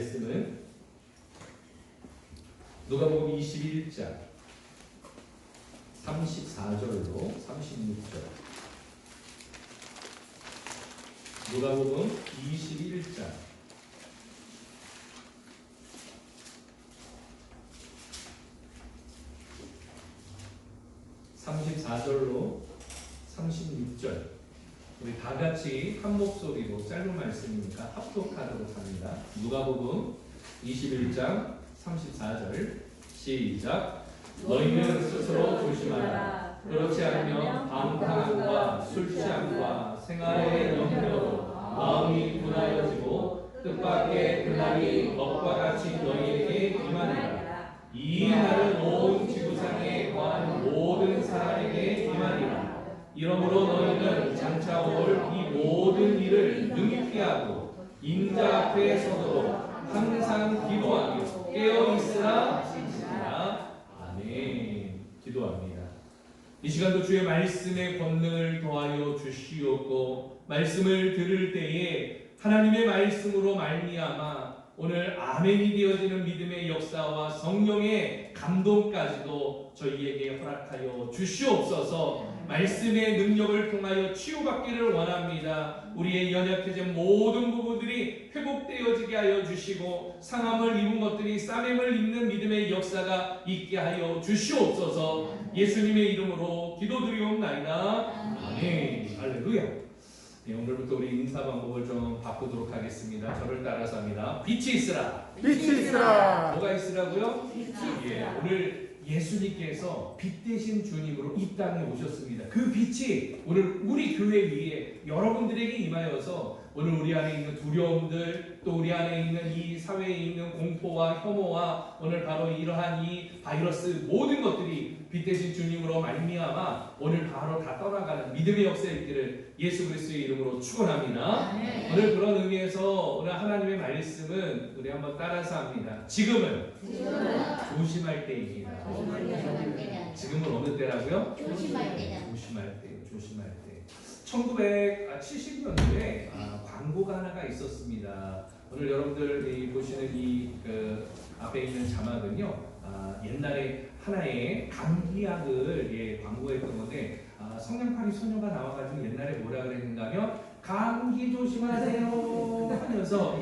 말씀은 누가복음 21장 34절로 36절. 누가복음 21장 34절로 36절. 우리 다 같이 한 목소리로 짧은 말씀이니까 합독하도록 합니다. 누가복음 21장 34절 시작. 너희는 스스로 조심하라. 그렇지 않으면 방탕함과 술 취함과 생활의 염려로 마음이 분하여지고 뜻밖의 그날이 먹과 같이 너희에게 임하리라. 이 날은 온 지구상에 거한 모든 사람에게 임하리라. 이러므로 너희는 장차 올 이 모든 일을 능히 피하고 인자 앞에 서도록 항상 기도하며 깨어 있으라. 아멘. 기도합니다. 이 시간도 주의 말씀의 권능을 더하여 주시옵고 말씀을 들을 때에 하나님의 말씀으로 말미암아 오늘 아멘이 되어지는 믿음의 역사와 성령의 감동까지도 저희에게 허락하여 주시옵소서. 말씀의 능력을 통하여 치유받기를 원합니다. 우리의 연약해진 모든 부분들이 회복되어지게 하여 주시고 상함을 입은 것들이 싸매을 입는 믿음의 역사가 있게 하여 주시옵소서. 예수님의 이름으로 기도드리옵나이다. 아멘. 할렐루야. 네, 오늘부터 우리 인사 방법을 좀 바꾸도록 하겠습니다. 저를 따라서 합니다. 빛이 있으라. 빛이 있으라. 뭐가 있으라고요? 예, 오늘 예수님께서 빛 대신 주님으로 이 땅에 오셨습니다. 그 빛이 오늘 우리 교회 위에 여러분들에게 임하여서 오늘 우리 안에 있는 두려움들, 또 우리 안에 있는 이 사회에 있는 공포와 혐오와 오늘 바로 이러한 이 바이러스 모든 것들이 빛 대신 주님으로 말미암아 오늘 바로 다 떠나가는 믿음의 역사에 있기를 예수 그리스도의 이름으로 축원합니다. 오늘 그런 의미에서 오늘 하나님의 말씀은 우리 한번 따라서 합니다. 지금은 조심할 때입니다. 지금은 어느 때라고요? 조심할 때다. 조심할 때. 1970년도에 광고가 하나가 있었습니다. 오늘 여러분들 보시는 이 앞에 있는 자막은요. 옛날에 하나의 감기약을 광고했던 건데 성냥팔이 소녀가 나와가지고 옛날에 뭐라 그랬는가 하면 감기 조심하세요 하면서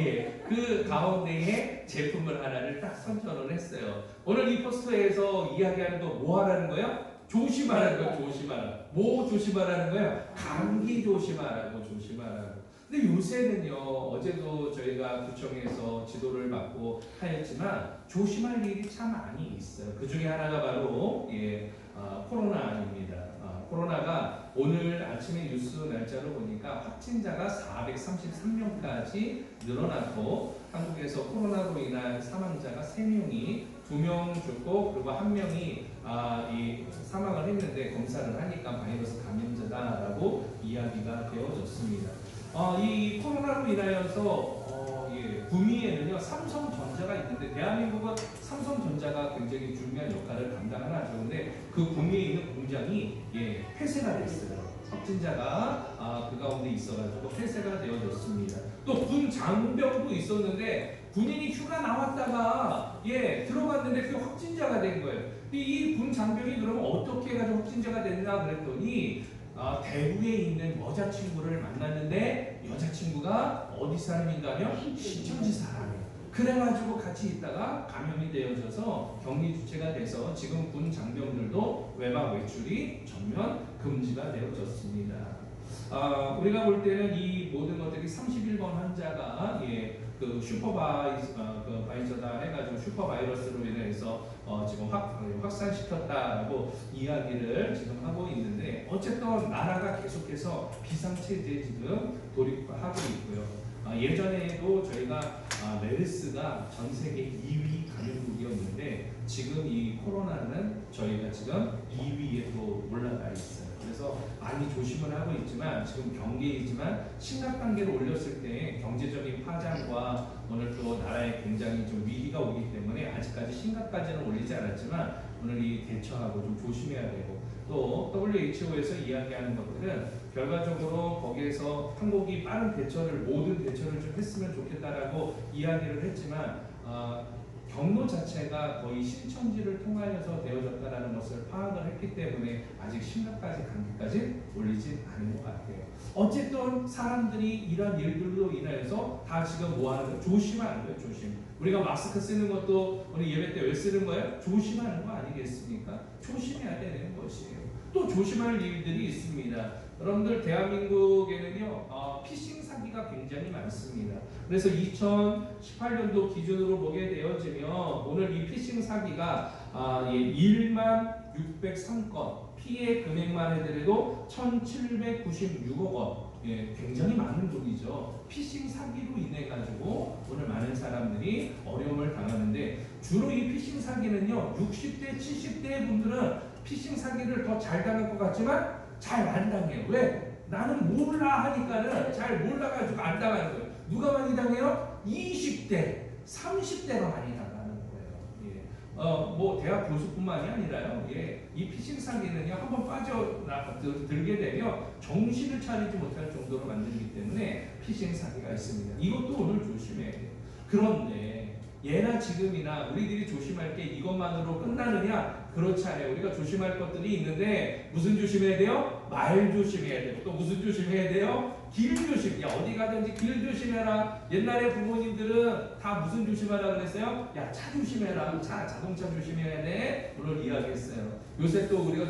그 가운데에 제품을 하나를 딱 선전을 했어요. 오늘 이 포스터에서 이야기하는 거 뭐 하라는 거예요? 조심하라는 거예요. 조심하라. 뭐 조심하라는 거예요? 감기 조심하라고. 근데 요새는요, 어제도 저희가 구청에서 지도를 받고 하였지만 조심할 일이 참 많이 있어요. 그 중에 하나가 바로 코로나입니다. 코로나가 오늘 아침에 뉴스 날짜로 보니까 확진자가 433명까지 늘어났고 한국에서 코로나로 인한 사망자가 3명이 2명 죽고 그리고 1명이 이 사망을 했는데 검사를 하니까 바이러스 감염자다라고 이야기가 되어졌습니다. 이 코로나로 인하여서 구미에는요 삼성전자가 있는데 대한민국은 삼성전자가 굉장히 중요한 역할을 감당하죠. 그런데 그 구미에 있는 공장이 폐쇄가 됐어요. 확진자가 그 가운데 있어가지고 폐쇄가 되어졌습니다. 또 군 장병도 있었는데 군인이 휴가 나왔다가 들어갔는데 그 확진자가 된 거예요. 이 군 장병이 그러면 어떻게 해가지고 확진자가 됐나 그랬더니 대구에 있는 여자친구를 만났는데 여자친구가 어디 사람인가 하면 신천지 사람이에요. 그래가지고 같이 있다가 감염이 되어져서 격리 주체가 돼서 지금 군 장병들도 외박 외출이 전면 금지가 되어졌습니다. 우리가 볼 때는 이 모든 것들이 31번 환자가 그 슈퍼바이저다 해가지고 슈퍼바이러스로 인해서 지금 확산시켰다라고 이야기를 지금 하고 있는데 어쨌든 나라가 계속해서 비상체제에 지금 돌입하고 있고요. 예전에도 저희가 메르스가 전 세계 2위 감염국이었는데 지금 이 코로나는 저희가 지금 2위에 또 올라가 있어요. 그래서 많이 조심을 하고 있지만 지금 경계이지만 심각 단계로 올렸을 때 경제적인 파장과 오늘 또 나라에 굉장히 좀 위기가 오기 때문에 아직까지 심각까지는 올리지 않았지만 오늘 이 대처하고 좀 조심해야 되고 또 WHO에서 이야기하는 것들은 결과적으로 거기에서 한국이 빠른 대처를 모든 대처를 좀 했으면 좋겠다라고 이야기를 했지만 경로 자체가 거의 신천지를 통하여서 되어졌다는 것을 파악을 했기 때문에 아직 심각까지 감기까지 올리지 않은 것 같아요. 어쨌든 사람들이 이런 일들로 인해서 다 지금 뭐 하는 거예요? 조심하는 거예요. 조심. 우리가 마스크 쓰는 것도 오늘 예배 때 왜 쓰는 거예요? 조심하는 거 아니겠습니까? 조심해야 되는 것이에요. 또 조심할 일들이 있습니다. 여러분들 대한민국에는요 피싱 사기가 굉장히 많습니다. 그래서 2018년도 기준으로 보게 되어지면 오늘 이 피싱 사기가 1만 603건, 피해 금액만 해더라도 1,796억 원. 굉장히 많은 돈이죠. 피싱 사기로 인해 가지고 오늘 많은 사람들이 어려움을 당하는데 주로 이 피싱 사기는요 60대, 70대 분들은 피싱 사기를 더 잘 당할 것 같지만 잘 안 당해요. 왜? 나는 몰라 하니까는 잘 몰라가지고 안 당하는 거예요. 누가 많이 당해요? 20대, 30대가 많이 당하는 거예요. 뭐 대학 교수뿐만이 아니라요. 이 피싱 사기는요 한번 빠져들게 되면 정신을 차리지 못할 정도로 만들기 때문에 피싱 사기가 있습니다. 이것도 오늘 조심해야 돼요. 그런데 예나 지금이나 우리들이 조심할 게 이것만으로 끝나느냐? 그렇지 않아요. 우리가 조심할 것들이 있는데 무슨 조심해야 돼요? 말 조심해야 되고 또 무슨 조심해야 돼요? 길 조심. 야 어디 가든지 길 조심해라. 옛날에 부모님들은 다 무슨 조심하라 그랬어요? 야 차 조심해라. 자동차 조심해야 돼. 오늘 이야기했어요. 요새 또 우리가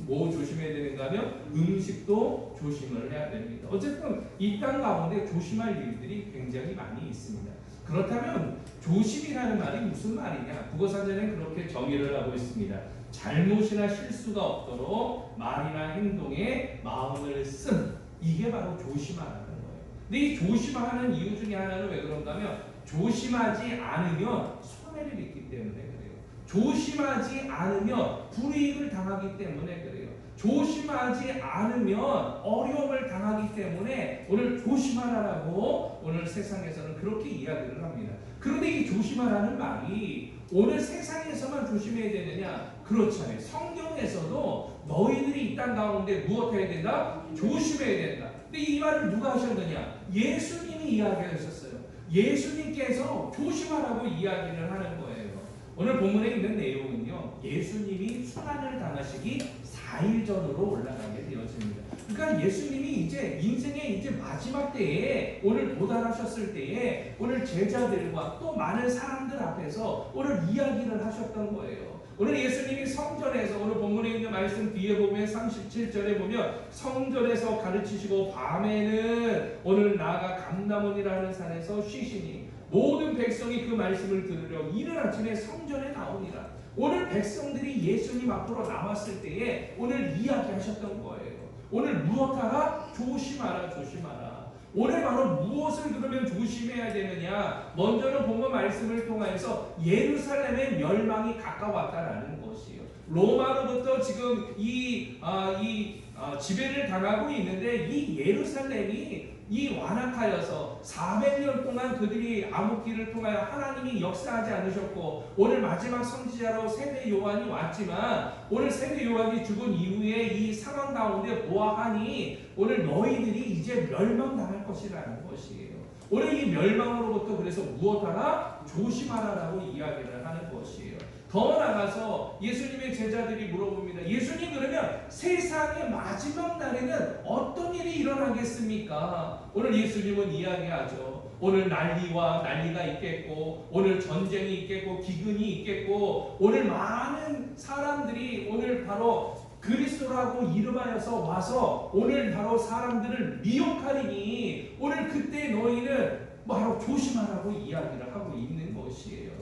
뭐 조심해야 되는가 하면 음식도 조심을 해야 됩니다. 어쨌든 이 땅 가운데 조심할 일들이 굉장히 많이 있습니다. 그렇다면 조심이라는 말이 무슨 말이냐? 국어사전에는 그렇게 정의를 하고 있습니다. 잘못이나 실수가 없도록 말이나 행동에 마음을 쓴 이게 바로 조심하라는 거예요. 근데 이 조심하는 이유 중에 하나는 왜 그런가 하면 조심하지 않으면 손해를 입기 때문에 그래요. 조심하지 않으면 불이익을 당하기 때문에 그래요. 조심하지 않으면 어려움을 당하기 때문에 오늘 조심하라고 오늘 세상에서는 그렇게 이야기를 합니다. 그런데 이 조심하라는 말이 오늘 세상에서만 조심해야 되느냐? 그렇지 않아요. 성경에서도 너희들이 이 땅 가운데 무엇해야 된다? 조심해야 된다. 근데 이 말을 누가 하셨느냐? 예수님이 이야기하셨어요. 예수님께서 조심하라고 이야기를 하는 거예요. 오늘 본문에 있는 내용은요. 예수님이 순환을 당하시기 4일 전으로 올라가게 되어집니다. 그러니까 예수님이 이제 인생의 이제 마지막 때에 오늘 도달하셨을 때에 오늘 제자들과 또 많은 사람들 앞에서 오늘 이야기를 하셨던 거예요. 오늘 예수님이 성전에서 오늘 본문에 있는 말씀 뒤에 보면 37절에 보면 성전에서 가르치시고 밤에는 오늘 나아가 감람원이라는 산에서 쉬시니 모든 백성이 그 말씀을 들으려 이른 아침에 성전에 나오니라. 오늘 백성들이 예수님 앞으로 나왔을 때에 오늘 이야기하셨던 거예요. 오늘 무엇하라? 조심하라, 조심하라. 오늘 바로 무엇을 그러면 조심해야 되느냐? 먼저는 본문 말씀을 통해서 예루살렘의 멸망이 가까웠다라는 것이에요. 로마로부터 지금 지배를 당하고 있는데 이 예루살렘이 완악하여서 400년 동안 그들이 암흑기를 통하여 하나님이 역사하지 않으셨고 오늘 마지막 선지자로 세례 요한이 왔지만 오늘 세례 요한이 죽은 이후에 이 상황 가운데 보아하니 오늘 너희들이 이제 멸망당할 것이라는 것이에요. 오늘 이 멸망으로부터 그래서 무엇하라? 조심하라라고 이야기를 하는 것이에요. 더 나아가서 예수님의 제자들이 물어봅니다. 예수님 그러면 세상의 마지막 날에는 어떤 일이 일어나겠습니까? 오늘 예수님은 이야기하죠. 오늘 난리가 있겠고 오늘 전쟁이 있겠고 기근이 있겠고 오늘 많은 사람들이 오늘 바로 그리스도라고 이름하여서 와서 오늘 바로 사람들을 미혹하리니 오늘 그때 너희는 바로 조심하라고 이야기를 하고 있는 것이에요.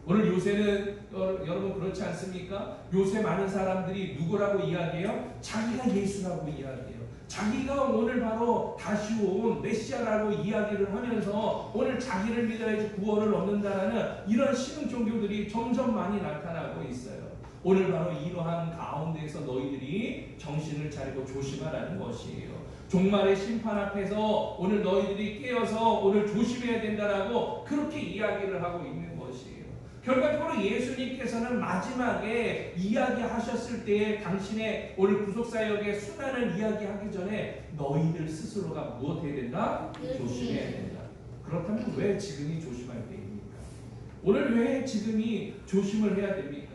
오늘 요새는 여러분 그렇지 않습니까? 요새 많은 사람들이 누구라고 이야기해요? 자기가 예수라고 이야기해요. 자기가 오늘 바로 다시 온 메시아라고 이야기를 하면서 오늘 자기를 믿어야지 구원을 얻는다는 이런 신흥 종교들이 점점 많이 나타나고 있어요. 오늘 바로 이러한 가운데에서 너희들이 정신을 차리고 조심하라는 것이에요. 종말의 심판 앞에서 오늘 너희들이 깨어서 오늘 조심해야 된다라고 그렇게 이야기를 하고 있는 것이에요. 결과적으로 예수님께서는 마지막에 이야기하셨을 때에 당신의 오늘 구속사역의 순환을 이야기하기 전에 너희들 스스로가 무엇 해야 된다? 조심해야 된다. 그렇다면 왜 지금이 조심할 때입니까? 오늘 왜 지금이 조심을 해야 됩니까?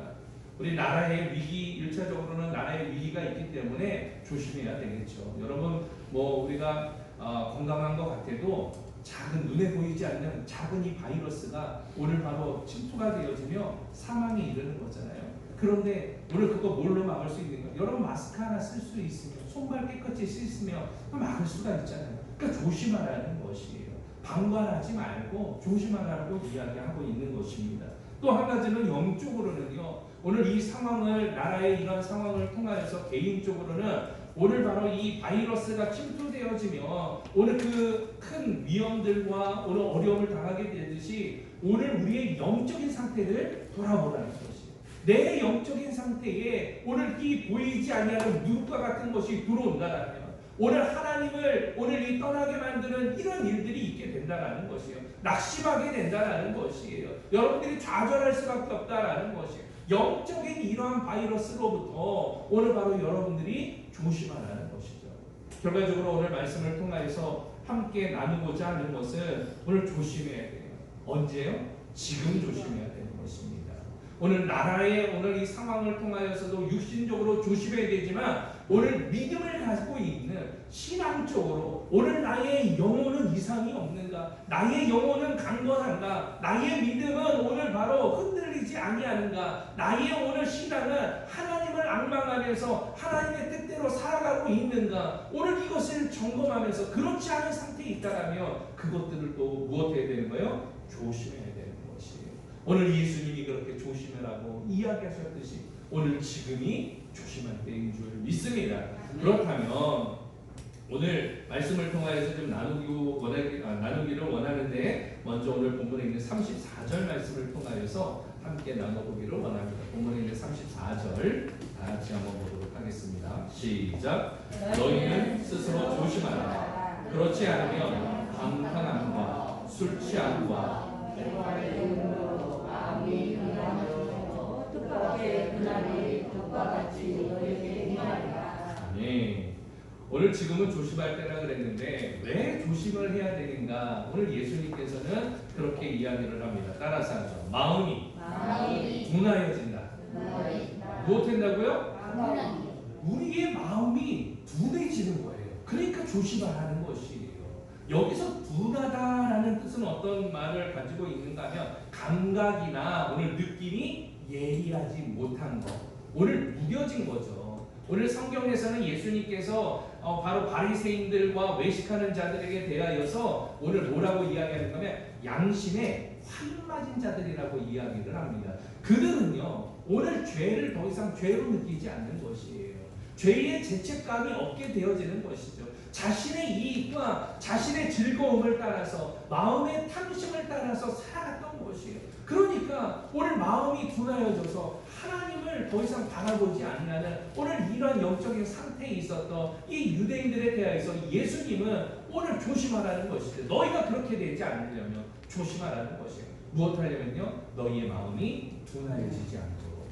우리 나라의 위기, 1차적으로는 나라의 위기가 있기 때문에 조심해야 되겠죠. 여러분 우리가 건강한 것 같아도 작은, 눈에 보이지 않는 작은 이 바이러스가 오늘 바로 침투가 되어지며 사망에 이르는 거잖아요. 그런데 오늘 그거 뭘로 막을 수 있는 거예요? 여러분 마스크 하나 쓸 수 있으면, 손발 깨끗이 씻으면 막을 수가 있잖아요. 그러니까 조심하라는 것이에요. 방관하지 말고 조심하라고 이야기하고 있는 것입니다. 또 한 가지는 영적으로는요, 오늘 이 상황을, 나라의 이런 상황을 통하여서 개인적으로는 오늘 바로 이 바이러스가 침투되어지며 오늘 그 큰 위험들과 오늘 어려움을 당하게 되듯이 오늘 우리의 영적인 상태를 돌아보라는 것이에요. 내 영적인 상태에 오늘 이 보이지 아니하는 누룩과 같은 것이 들어온다라면 오늘 하나님을 오늘 이 떠나게 만드는 이런 일들이 있게 된다라는 것이에요. 낙심하게 된다라는 것이에요. 여러분들이 좌절할 수밖에 없다라는 것이에요. 영적인 이러한 바이러스로부터 오늘 바로 여러분들이 조심하라는 것이죠. 결과적으로 오늘 말씀을 통해서 함께 나누고자 하는 것은 오늘 조심해야 돼요. 언제요? 지금 조심해야 되는 것입니다. 오늘 나라의 오늘 이 상황을 통하여서도 육신적으로 조심해야 되지만 오늘 믿음을 가지고 있는 신앙적으로 오늘 나의 영혼은 이상이 없는가? 나의 영혼은 강건한가? 나의 믿음은 오늘 바로 흔들리지 아니하는가? 나의 오늘 신앙은 하나님을 앙망하면서 하나님의 뜻대로 살아가고 있는가? 오늘 이것을 점검하면서 그렇지 않은 상태에 있다라면 그것들을 또 무엇 해야 되는 거예요? 조심해야 되는 것이에요. 오늘 예수님이 그렇게 조심하라고 이야기하셨듯이 오늘 지금이 조심할 때인 줄 믿습니다. 그렇다면 오늘 말씀을 통하여서 좀 나누기를 원하는데 먼저 오늘 본문에 있는 34절 말씀을 통하여서 함께 나눠보기를 원합니다. 본문에 있는 34절 다 같이 한번 보도록 하겠습니다. 시작. 너희는 스스로 조심하라. 그렇지 않으면 방탕함과 술 취함과 네. 오늘 지금은 조심할 때라 그랬는데 왜 조심을 해야 되는가? 오늘 예수님께서는 그렇게 이야기를 합니다. 따라서 하죠. 마음이 둔하여진다. 무엇 한다고요? 우리의 마음이 둔해지는 거예요. 그러니까 조심하라는 것이에요. 여기서 둔하다라는 뜻은 어떤 말을 가지고 있는가 하면 감각이나 오늘 느낌이 예리하지 못한 것, 오늘 무뎌진 거죠. 오늘 성경에서는 예수님께서 바로 바리새인들과 외식하는 자들에게 대하여서 오늘 뭐라고 이야기하는가 하면 양심에 화인 맞은 자들이라고 이야기를 합니다. 그들은요 오늘 죄를 더 이상 죄로 느끼지 않는 것이에요. 죄의 죄책감이 없게 되어지는 것이죠. 자신의 이익과 자신의 즐거움을 따라서 마음의 탐심을 따라서 살아갔던 것이에요. 그러니까 오늘 마음이 둔하여져서 하나님을 더 이상 바라보지 않는 오늘 이런 영적인 상태에 있었던 이 유대인들에 대해서 예수님은 오늘 조심하라는 것이죠. 너희가 그렇게 되지 않으려면 조심하라는 것이에요. 무엇 하려면요? 너희의 마음이 둔하여지지 않도록.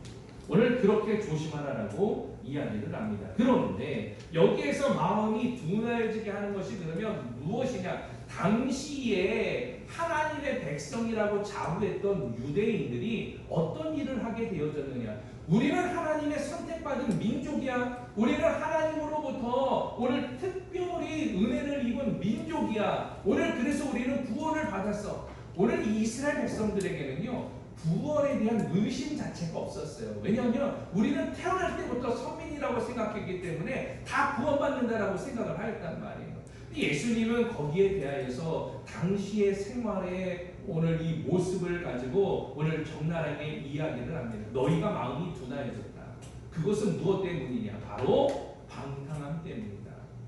오늘 그렇게 조심하라고 이야기를 합니다. 그런데 여기에서 마음이 둔하여지게 하는 것이 그러면 무엇이냐? 당시에 하나님의 백성이라고 자부했던 유대인들이 어떤 일을 하게 되어졌느냐? 우리는 하나님의 선택받은 민족이야. 우리는 하나님으로부터 오늘 특별히 은혜를 입은 민족이야. 오늘 그래서 우리는 구원을 받았어. 오늘 이 이스라엘 백성들에게는요 구원에 대한 의심 자체가 없었어요. 왜냐하면 우리는 태어날 때부터 선민이라고 생각했기 때문에 다 구원받는다라고 생각을 하였단 말이에요. 예수님은 거기에 대하여서 당시의 생활의 오늘 이 모습을 가지고 오늘 적나라하게 이야기를 합니다. 너희가 마음이 둔하여졌다. 그것은 무엇 때문이냐? 바로 방탕함 때문이다.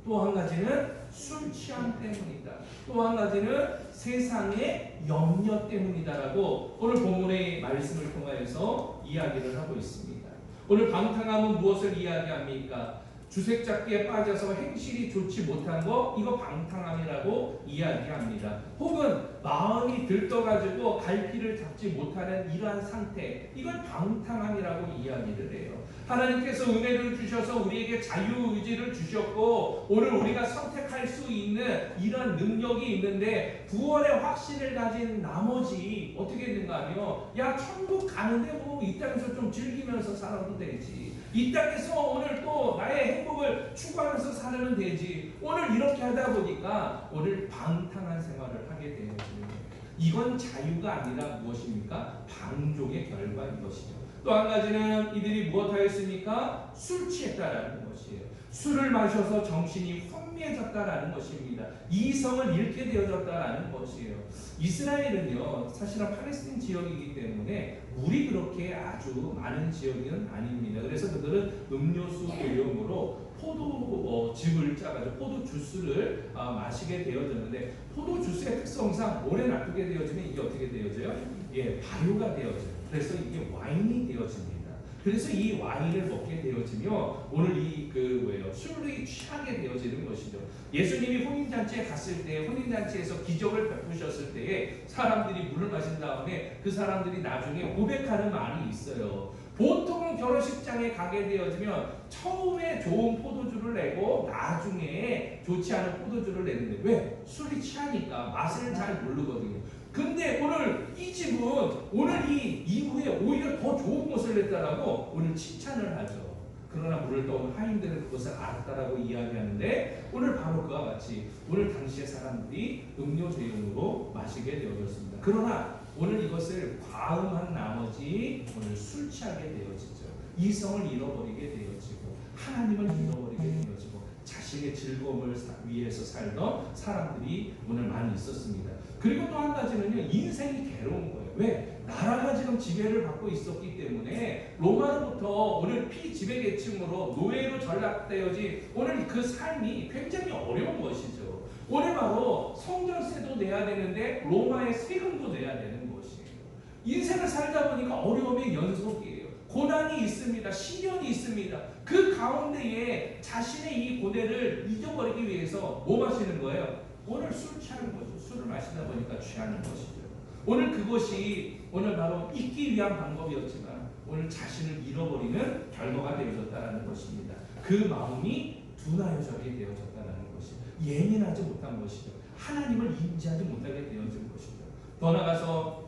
또 한 가지는 술 취함 때문이다. 또 한 가지는 세상의 염려 때문이다라고 오늘 본문의 말씀을 통하여서 이야기를 하고 있습니다. 오늘 방탕함은 무엇을 이야기합니까? 주색잡기에 빠져서 행실이 좋지 못한 거 이거 방탕함이라고 이야기합니다. 혹은 마음이 들떠가지고 갈피를 잡지 못하는 이러한 상태 이걸 방탕함이라고 이야기를 해요. 하나님께서 은혜를 주셔서 우리에게 자유의지를 주셨고 오늘 우리가 선택할 수 있는 이런 능력이 있는데 구원의 확신을 가진 나머지 어떻게 했는가 하면 야 천국 가는데 뭐 이 땅에서 좀 즐기면서 살아도 되지, 이 땅에서 오늘 또 나의 행복을 추구하면서 살면 되지, 오늘 이렇게 하다 보니까 오늘 방탕한 생활을 하게 되어지는 거예요. 이건 자유가 아니라 무엇입니까? 방종의 결과인 것이죠. 또 한 가지는 이들이 무엇하였습니까? 술 취했다라는 것이에요. 술을 마셔서 정신이 혼미해졌다라는 것입니다. 이성을 잃게 되어졌다라는 것이에요. 이스라엘은요 사실은 팔레스틴 지역이기 때문에 물이 그렇게 아주 많은 지역은 아닙니다. 그래서 그들은 음료수 대용으로 포도즙을 짜가지고 포도 주스를 마시게 되어졌는데 포도 주스의 특성상 오래 놔두게 되어지면 이게 어떻게 되어져요? 예, 발효가 되어져요. 그래서 이게 와인이 되어집니다. 그래서 이 와인을 먹게 되어지며 오늘 술이 취하게 되어지는 것이죠. 예수님이 혼인잔치에 갔을 때 혼인잔치에서 기적을 베푸셨을 때에 사람들이 물을 마신 다음에 그 사람들이 나중에 고백하는 말이 있어요. 보통은 결혼식장에 가게 되어지면 처음에 좋은 포도주를 내고 나중에 좋지 않은 포도주를 내는데 왜? 술이 취하니까 맛을 잘 모르거든요. 근데 오늘 이 집은 오늘 이 이후에 오히려 더 좋은 것을 냈다라고 오늘 칭찬을 하죠. 그러나 물을 떠온 하인들은 그것을 알았다라고 이야기하는데 오늘 바로 그와 같이 오늘 당시의 사람들이 음료 대용으로 마시게 되어졌습니다. 그러나 오늘 이것을 과음한 나머지 오늘 술 취하게 되어지죠. 이성을 잃어버리게 되어지고 하나님을 잃어버리게 되어지고 자신의 즐거움을 위해서 살던 사람들이 오늘 많이 있었습니다. 그리고 또 한 가지는요, 인생이 괴로운 거예요. 왜? 나라가 지금 지배를 받고 있었기 때문에 로마로부터 오늘 피지배계층으로 노예로 전락되어진 오늘 그 삶이 굉장히 어려운 것이죠. 오늘 바로 성전세도 내야 되는데 로마의 세금도 내야 되는 것이에요. 인생을 살다 보니까 어려움의 연속이에요. 고난이 있습니다. 시련이 있습니다. 그 가운데에 자신의 이 고뇌를 잊어버리기 위해서 뭐 마시는 거예요? 오늘 술 취하는 거죠. 술을 마시다 보니까 취하는 것이죠. 오늘 그것이 오늘 바로 잊기 위한 방법이었지만 오늘 자신을 잃어버리는 결과가 되어졌다는 것입니다. 그 마음이 둔하여지게 되어졌다는 것이죠. 예민하지 못한 것이죠. 하나님을 인지하지 못하게 되어진 것이죠. 더 나아가서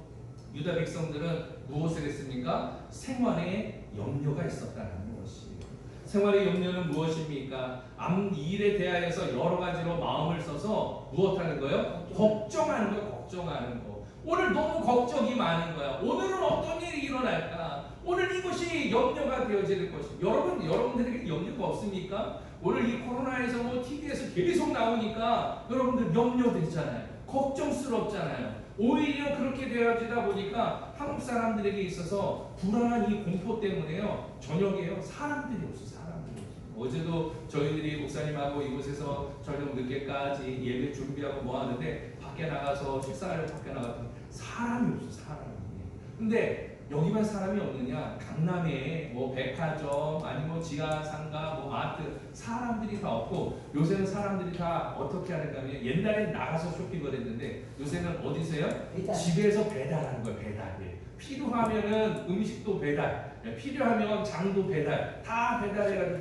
유다 백성들은 무엇을 했습니까? 생활에 염려가 있었다는 것이에요. 생활의 염려는 무엇입니까? 앞 일에 대하여서 여러 가지로 마음을 써서 무엇하는 거예요? 걱정하는 거예요. 걱정하는 거. 오늘 너무 걱정이 많은 거야. 오늘은 어떤 일이 일어날까? 오늘 이것이 염려가 되어지는 것이. 여러분들에게 염려가 없습니까? 오늘 이 코로나에서 뭐 TV에서 계속 나오니까 여러분들 염려되잖아요. 걱정스럽잖아요. 오히려 그렇게 되어지다 보니까 한국 사람들에게 있어서 불안한 이 공포 때문에요. 저녁에요. 사람들이 없어. 어제도 저희들이 목사님하고 이곳에서 저녁 늦게까지 예배 준비하고 뭐 하는데 밖에 나가서 식사하려고 밖에 나갔더니 사람이 없어. 사람이. 근데 여기만 사람이 없느냐? 강남에 뭐 백화점 아니면 지하상가 뭐 마트 사람들이 다 없고 요새는 사람들이 다 어떻게 하는가 하면 옛날엔 나가서 쇼핑을 했는데 요새는 어디서요? 배달. 집에서 배달하는 거예요. 배달. 필요하면은 음식도 배달, 필요하면 장도 배달, 다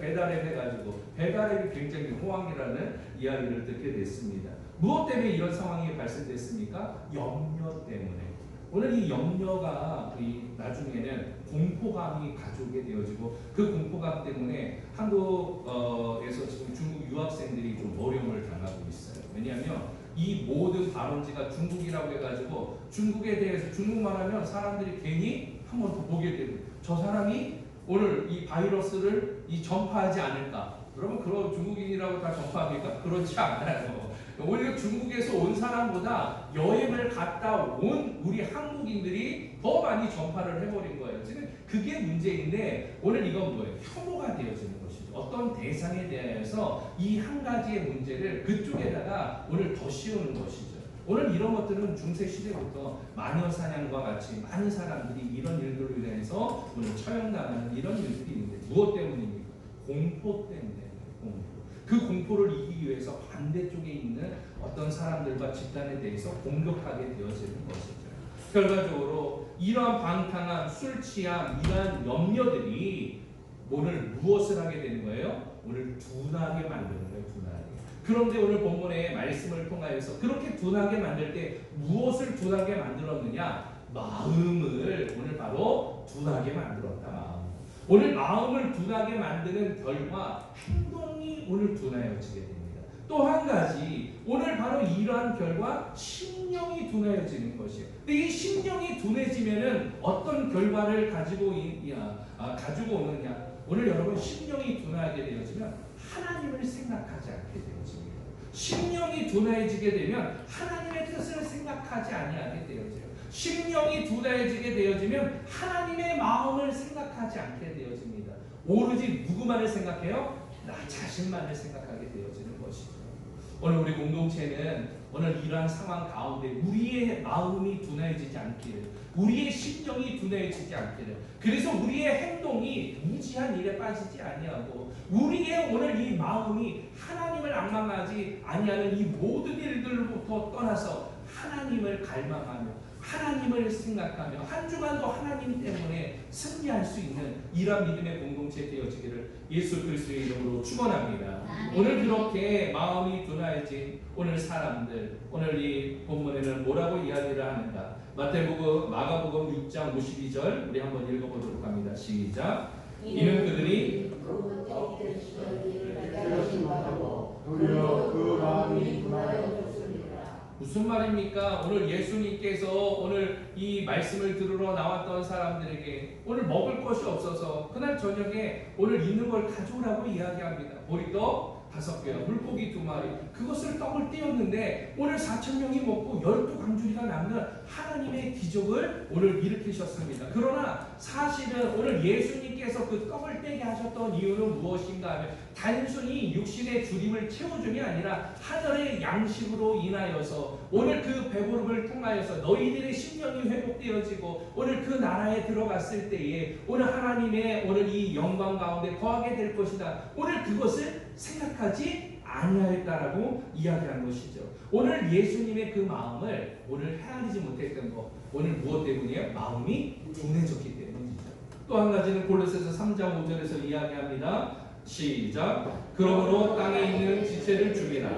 배달해가지고 배달앱이 굉장히 호황이라는 이야기를 듣게 됐습니다. 무엇 때문에 이런 상황이 발생됐습니까? 염려 때문에. 오늘 이 염려가 나중에는 공포감이 가져오게 되어지고 그 공포감 때문에 한국에서 지금 중국 유학생들이 좀 어려움을 당하고 있어요. 왜냐하면 이 모든 발원지가 중국이라고 해가지고 중국에 대해서 중국말 하면 사람들이 괜히 한 번 더 보게 되고 저 사람이 오늘 이 바이러스를 전파하지 않을까? 여러분 그런 중국인이라고 다 전파합니까? 그렇지 않아요. 오히려 중국에서 온 사람보다 여행을 갔다 온 우리 한국인들이 더 많이 전파를 해버린 거예요. 지금 그게 문제인데 오늘 이건 뭐예요? 혐오가 되어지는 것이죠. 어떤 대상에 대해서 이 한 가지의 문제를 그쪽에다가 오늘 더 씌우는 것이죠. 오늘 이런 것들은 중세 시대부터 마녀 사냥과 같이 많은 사람들이 이런 일들로 인해서 오늘 처형당하는 이런 일들이 있는데 무엇 때문입니까? 공포 때문에. 그 공포를 이기기 위해서 반대쪽에 있는 어떤 사람들과 집단에 대해서 공격하게 되어지는 것이죠. 결과적으로 이러한 방탕함, 술 취함, 이러한 염려들이 오늘 무엇을 하게 되는 거예요? 오늘 둔하게 만드는 거예요. 둔하게. 그런데 오늘 본문의 말씀을 통하여서 그렇게 둔하게 만들 때 무엇을 둔하게 만들었느냐? 마음을 오늘 바로 둔하게 만들었다. 마음. 오늘 마음을 둔하게 만드는 결과 행동이 오늘 둔하여지게 됩니다. 또 한 가지 오늘 바로 이러한 결과 심령이 둔하여지는 것이에요. 근데 이 심령이 둔해지면은 어떤 결과를 가지고 오느냐? 오늘 여러분 심령이 둔하게 되어지면 하나님을 생각하지 않게 되어집니다. 심령이 둔해지게 되면 하나님의 뜻을 생각하지 아니하게 되어져요. 심령이 둔해지게 되어지면 하나님의 마음을 생각하지 않게 되어집니다. 오로지 누구만을 생각해요? 나 자신만을 생각하게 되어지는 것이죠. 오늘 우리 공동체는 오늘 이러한 상황 가운데 우리의 마음이 둔해지지 않기를, 우리의 심령이 둔해지지 않기를, 그래서 우리의 행동이 무지한 일에 빠지지 아니하고 우리의 오늘 이 마음이 하나님을 앙망하지 아니하는 이 모든 일들로부터 떠나서 하나님을 갈망하며 하나님을 생각하며 한 주간도 하나님 때문에 승리할 수 있는 이러한 믿음의 공동체 되어지기를 예수 그리스도의 이름으로 축원합니다. 오늘 그렇게 마음이 둔해진 오늘 사람들, 오늘 이 본문에는 뭐라고 이야기를 하는가? 마가복음 6장 52절 우리 한번 읽어보도록 합니다. 시작. 이는 그들이 그 마음이 둔하여졌습니다. 무슨 말입니까? 오늘 예수님께서 오늘 이 말씀을 들으러 나왔던 사람들에게 오늘 먹을 것이 없어서 그날 저녁에 오늘 있는 걸 가져오라고 이야기합니다. 보리떡 5개와 물고기 2마리, 그것을 떡을 떼었는데 오늘 4,000명이 먹고 12광주리가 남는 하나님의 기적을 오늘 일으키셨습니다. 그러나 사실은 오늘 예수님께서 그 떡을 떼게 하셨던 이유는 무엇인가 하면 단순히 육신의 주림을 채워줌이 아니라 하늘의 양식으로 인하여서 오늘 그 배부름을 통하여서 너희들의 심령이 회복되어지고 오늘 그 나라에 들어갔을 때에 오늘 하나님의 오늘 이 영광 가운데 거하게 될 것이다. 오늘 그것을 생각하지 아니하였다라고 이야기한 것이죠. 오늘 예수님의 그 마음을 오늘 헤아리지 못했던 것, 오늘 무엇 때문이에요? 마음이 둔해졌기 때문이죠. 또 한 가지는 골로새서 3장 5절에서 이야기합니다. 시작. 그러므로 땅에 있는 지체를 죽이라.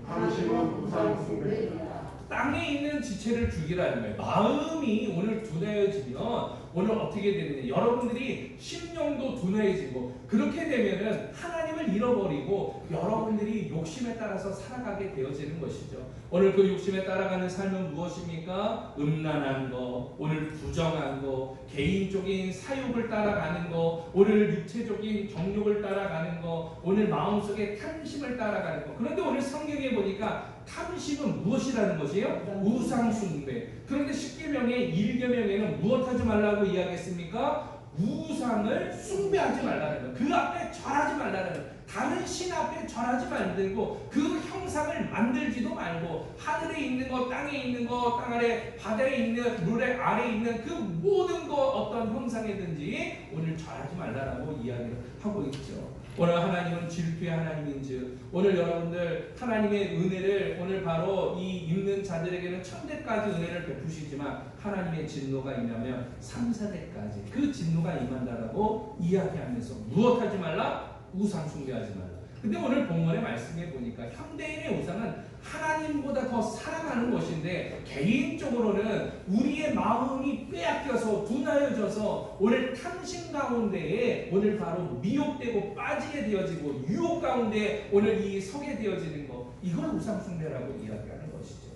당신은 우상 숭배이다. 땅에 있는 지체를 죽이라는 거예요. 마음이 오늘 둔해지면 오늘 어떻게 되느냐? 여러분들이 심령도 둔해지고 그렇게 되면은 하나님을 잃어버리고 여러분들이 욕심에 따라서 살아가게 되어지는 것이죠. 오늘 그 욕심에 따라가는 삶은 무엇입니까? 음란한 거, 오늘 부정한 거, 개인적인 사욕을 따라가는 거, 오늘 육체적인 정욕을 따라가는 거, 오늘 마음속에 탐심을 따라가는 거. 그런데 오늘 성경에 보니까 탐심은 무엇이라는 것이에요? 우상숭배. 그런데 10계명의 1계명에는 무엇하지 말라고 이야기했습니까? 우상을 숭배하지 말라는 거예요. 그 앞에 절하지 말라는 거예요. 다른 신 앞에 절하지 말고 그 형상을 만들지도 말고 하늘에 있는 것, 땅에 있는 것, 땅 아래 바다에 있는 물에 아래에 있는 그 모든 것 어떤 형상이든지 오늘 절하지 말라라고 이야기를 하고 있죠. 오늘 하나님은 질투의 하나님인즉 오늘 여러분들 하나님의 은혜를 오늘 바로 이 있는 자들에게는 천대까지 은혜를 베푸시지만 하나님의 진노가 임하면 3, 4대까지 그 진노가 임한다라고 이야기하면서 무엇하지 말라? 우상 숭배하지 말라. 근데 오늘 본문의 말씀에 보니까 현대인의 우상은 하나님보다 더 사랑하는 것인데 개인적으로는 우리의 마음이 빼앗겨서 둔하여져서 오늘 탐심 가운데에 오늘 바로 미혹되고 빠지게 되어지고 유혹 가운데 오늘 이 서게 되어지는 것, 이걸 우상 숭배라고 이야기하는 것이죠.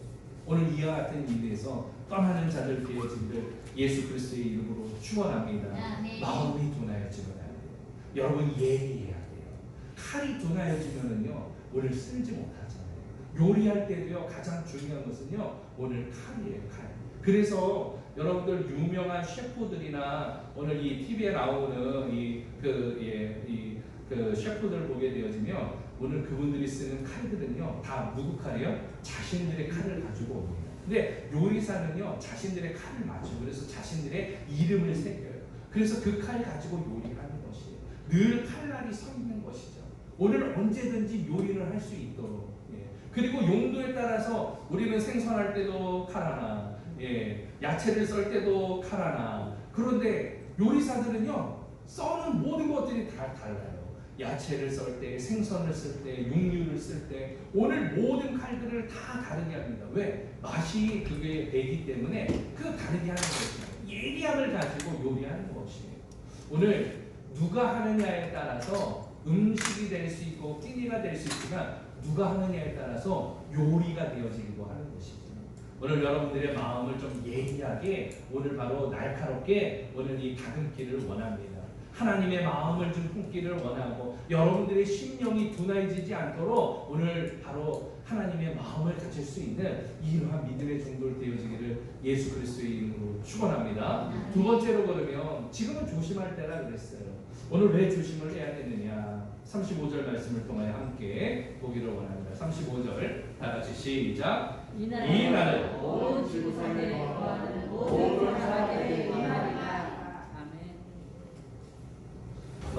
오늘 이와 같은 일에서 떠나는 자들 되어지기를 예수 그리스도의 이름으로 축원합니다. 마음이 둔하여지면 안 돼요. 여러분 예의해야 돼요. 칼이 둔하여지면은요 오늘 쓸지 못하잖아요. 요리할 때도요 가장 중요한 것은요 오늘 칼이에요. 칼. 그래서 여러분들 유명한 셰프들이나 오늘 이 TV에 나오는 그 셰프들 보게 되어지면 오늘 그분들이 쓰는 칼들은요 다 누구 칼이에요? 자신들의 칼을 가지고 옵니다. 근데 요리사는요 자신들의 칼을 맞춰요. 그래서 자신들의 이름을 새겨요. 그래서 그 칼 가지고 요리를 하는 것이에요. 늘 칼날이 서 있는 것이죠. 오늘 언제든지 요리를 할 수 있도록. 예. 그리고 용도에 따라서 우리는 생선할 때도 칼 하나, 예. 야채를 썰 때도 칼 하나. 그런데 요리사들은요 써는 모든 것들이 다 달라요. 야채를 썰 때, 생선을 쓸 때, 육류를 쓸 때 오늘 모든 칼들을 다 다르게 합니다. 왜? 맛이 그게 배기 때문에 그 다르게 하는 것입니다. 예리함을 가지고 요리하는 것이에요. 오늘 누가 하느냐에 따라서 음식이 될 수 있고 끼니가 될 수 있지만 누가 하느냐에 따라서 요리가 되어지기도 하는 것이죠. 오늘 여러분들의 마음을 좀 예리하게 오늘 바로 날카롭게 오늘 이 다듬기를 원합니다. 하나님의 마음을 좀 품기를 원하고 여러분들의 심령이 둔해지지 않도록 오늘 바로 하나님의 마음을 가질 수 있는 이러한 믿음의 종들 되어지기를 예수 그리스도의 이름으로 축원합니다. 두 번째로 그러면 지금은 조심할 때라 그랬어요. 오늘 왜 조심을 해야 되느냐? 35절 말씀을 통하여 함께 보기를 원합니다. 35절 다 같이 시작. 이 날은 온 지구상에 거하는 모든 사람에게 임하리라.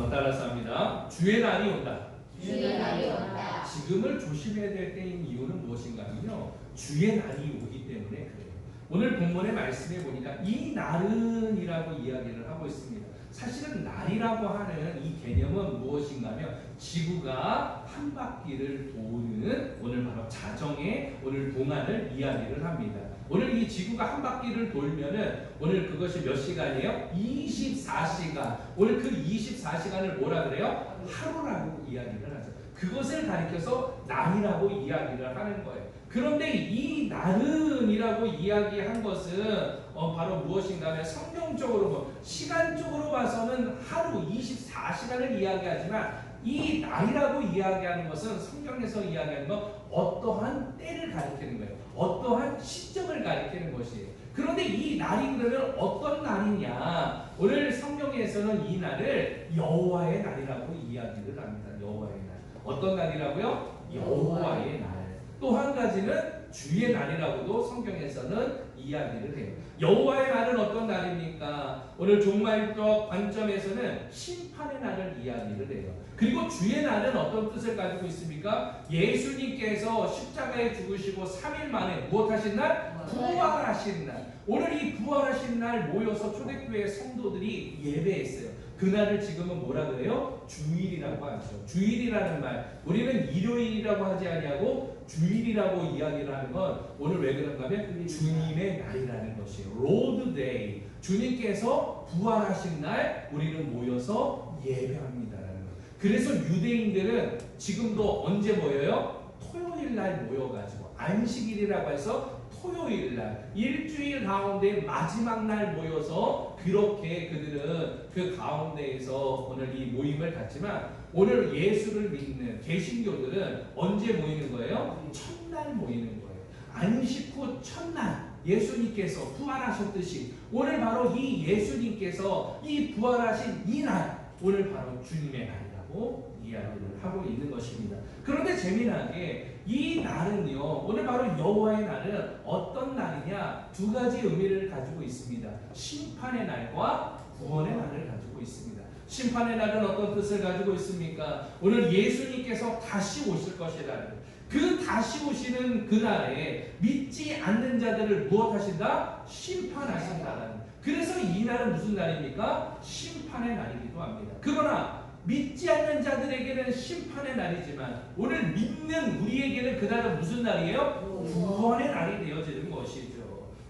따라서 합니다. 주의 날이 온다. 주의 날이 온다. 지금을 조심해야 될 때인 이유는 무엇인가면요. 주의 날이 오기 때문에 그래요. 오늘 본문의 말씀에 보니까 이 날은이라고 이야기를 하고 있습니다. 사실은 날이라고 하는 이 개념은 무엇인가면 지구가 한 바퀴를 도는 오늘 바로 자정의 오늘 동안을 이야기를 합니다. 오늘 이 지구가 한 바퀴를 돌면은 오늘 그것이 몇 시간이에요? 24시간. 오늘 그 24시간을 뭐라 그래요? 하루라고 이야기를 하죠. 그것을 가리켜서 날이라고 이야기를 하는 거예요. 그런데 이 날은이라고 이야기한 것은 바로 무엇인가 하면 성경적으로 시간적으로 봐서는 하루 24시간을 이야기하지만 이 날이라고 이야기하는 것은 성경에서 이야기하는 건 어떠한 때를 가리키는 거예요. 어떠한 시점을 가리키는 것이에요. 그런데 이 날이 그러면 어떤 날이냐? 오늘 성경에서는 이 날을 여호와의 날이라고 이야기를 합니다. 여호와의 날. 어떤 날이라고요? 여호와의 날. 또 한 가지는 주의 날이라고도 성경에서는 이야기를 해요. 여호와의 날은 어떤 날입니까? 오늘 종말적 관점에서는 심판의 날을 이야기를 해요. 그리고 주의 날은 어떤 뜻을 가지고 있습니까? 예수님께서 십자가에 죽으시고 3일 만에 무엇하신 날? 부활하신 날. 오늘 이 부활하신 날 모여서 초대교회 성도들이 예배했어요. 그날을 지금은 뭐라 그래요? 주일이라고 하죠. 주일이라는 말, 우리는 일요일이라고 하지 아니하고 주일이라고 이야기를 하는 건 오늘 왜 그런가 하면 주님의 날이라는 것이에요. 로드 데이. 주님께서 부활하신 날 우리는 모여서 예배합니다라는 거예요. 그래서 유대인들은 지금도 언제 모여요? 토요일 날 모여가지고 안식일이라고 해서 토요일 날 일주일 가운데 마지막 날 모여서 그렇게 그들은 그 가운데에서 오늘 이 모임을 갖지만 오늘 예수를 믿는 개신교들은 언제 모이는 거예요? 첫날 모이는 거예요. 안식 후 첫날 예수님께서 부활하셨듯이 오늘 바로 이 예수님께서 이 부활하신 이 날 오늘 바로 주님의 날이라고 이야기를 하고 있는 것입니다. 그런데 재미나게 이 날은요, 오늘 바로 여호와의 날은 어떤 날이냐? 두 가지 의미를 가지고 있습니다. 심판의 날과 구원의 날을 가지고 있습니다. 심판의 날은 어떤 뜻을 가지고 있습니까? 오늘 예수님께서 다시 오실 것이라는 그 다시 오시는 그날에 믿지 않는 자들을 무엇하신다? 심판하신다라는. 그래서 이 날은 무슨 날입니까? 심판의 날이기도 합니다. 그러나 믿지 않는 자들에게는 심판의 날이지만 오늘 믿는 우리에게는 그날은 무슨 날이에요? 구원의 날이 되어지는 것이죠.